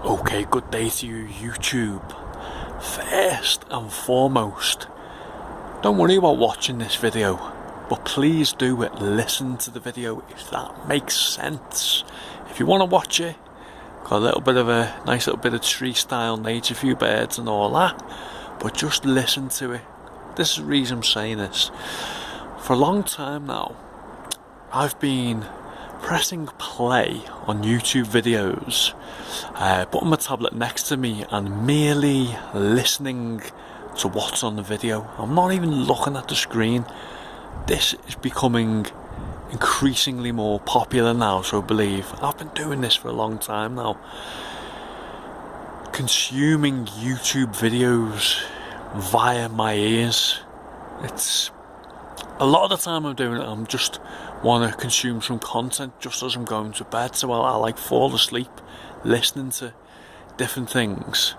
Okay, good day to you, YouTube. First and foremost, don't worry about watching this video, but please do listen to the video if that makes sense. If you want to watch it, got a little bit of a nice little bit of tree style nature view, birds and all that, but just listen to it. This is the reason I'm saying this. For a long time now, I've been pressing play on YouTube videos, putting my tablet next to me and merely listening to what's on the video. I'm not even looking at the screen. This is becoming increasingly more popular now, so I believe. I've been doing this for a long time now. Consuming YouTube videos via my ears. It's a lot of the time I'm doing it, I'm just want to consume some content just as I'm going to bed, so I like fall asleep listening to different things,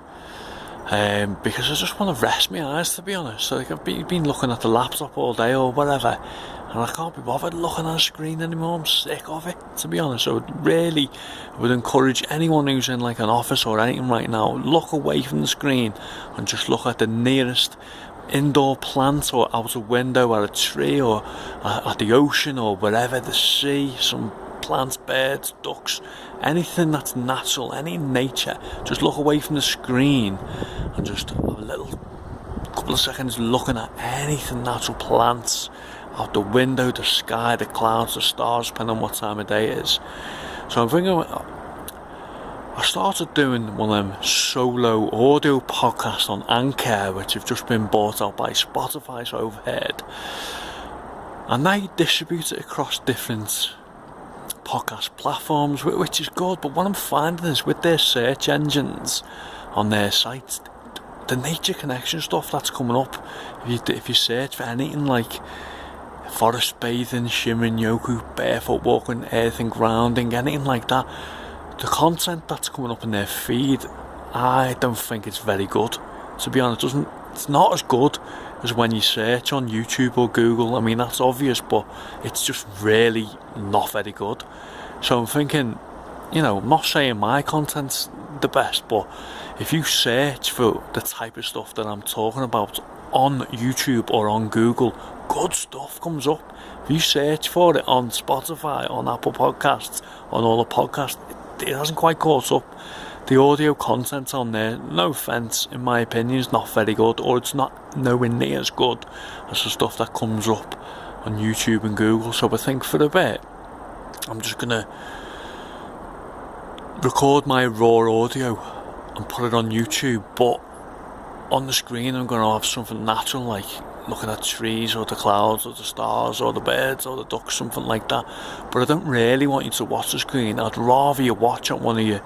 because I just want to rest my eyes, to be honest. So like I've been looking at the laptop all day or whatever, and I can't be bothered looking at a screen anymore. I'm sick of it, to be honest. So I would encourage anyone who's in like an office or anything right now, look away from the screen and just look at the nearest indoor plant or out a window at a tree or at the ocean or wherever, the sea, some plants, birds, ducks, anything that's natural, any nature. Just look away from the screen and just have a couple of seconds looking at anything natural, plants, out the window, the sky, the clouds, the stars, depending on what time of day it is. So I'm thinking, I started doing one of them solo audio podcasts on Anchor, which have just been bought out by Spotify, so I've heard. And they distribute it across different podcast platforms, which is good. But what I'm finding is with their search engines on their sites, the NatureConnection stuff that's coming up, if you search for anything like forest bathing, shimmering yoku, barefoot walking, earthing, grounding, anything like that, the content that's coming up in their feed, I don't think it's very good, to be honest. It's not as good as when you search on YouTube or Google. I mean, that's obvious, but it's just really not very good. So I'm thinking, I'm not saying my content's the best, but if you search for the type of stuff that I'm talking about on YouTube or on Google, good stuff comes up. If you search for it on Spotify, on Apple Podcasts, on all the podcasts, it hasn't quite caught up. The audio content on there, no offence, in my opinion, is not very good, or it's not nowhere near as good as the stuff that comes up on YouTube and Google. So I think for a bit, I'm just going to record my raw audio and put it on YouTube, but on the screen I'm going to have something natural, like looking at trees or the clouds or the stars or the birds or the ducks, something like that. But I don't really want you to watch the screen. I'd rather you watch on one of your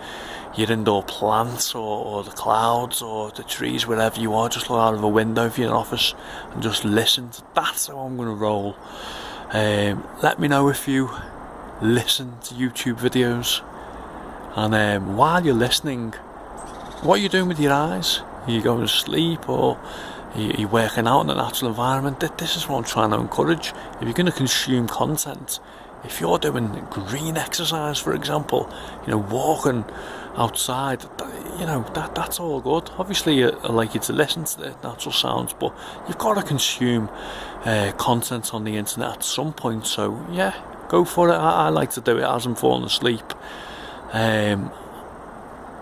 indoor plants or the clouds or the trees, wherever you are. Just look out of a window if you're in an office and just listen. That's how I'm going to roll. Let me know if you listen to YouTube videos, and while you're listening, what are you doing with your eyes? Are you going to sleep, or are you working out in a natural environment? This is what I'm trying to encourage. If you're going to consume content, if you're doing green exercise, for example, walking outside, that's all good. Obviously, I like you to listen to the natural sounds, but you've got to consume content on the internet at some point. So yeah, go for it. I like to do it as I'm falling asleep.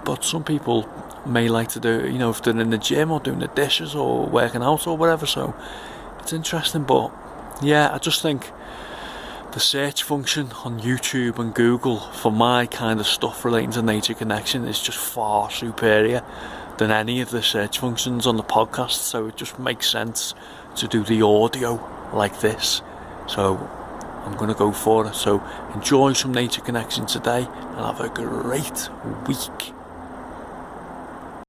But some people may like to do it, if they're in the gym or doing the dishes or working out or whatever. So it's interesting. But yeah, I just think the search function on YouTube and Google for my kind of stuff relating to NatureConnection is just far superior than any of the search functions on the podcast. So it just makes sense to do the audio like this. So I'm going to go for it. So enjoy some NatureConnection today and have a great week.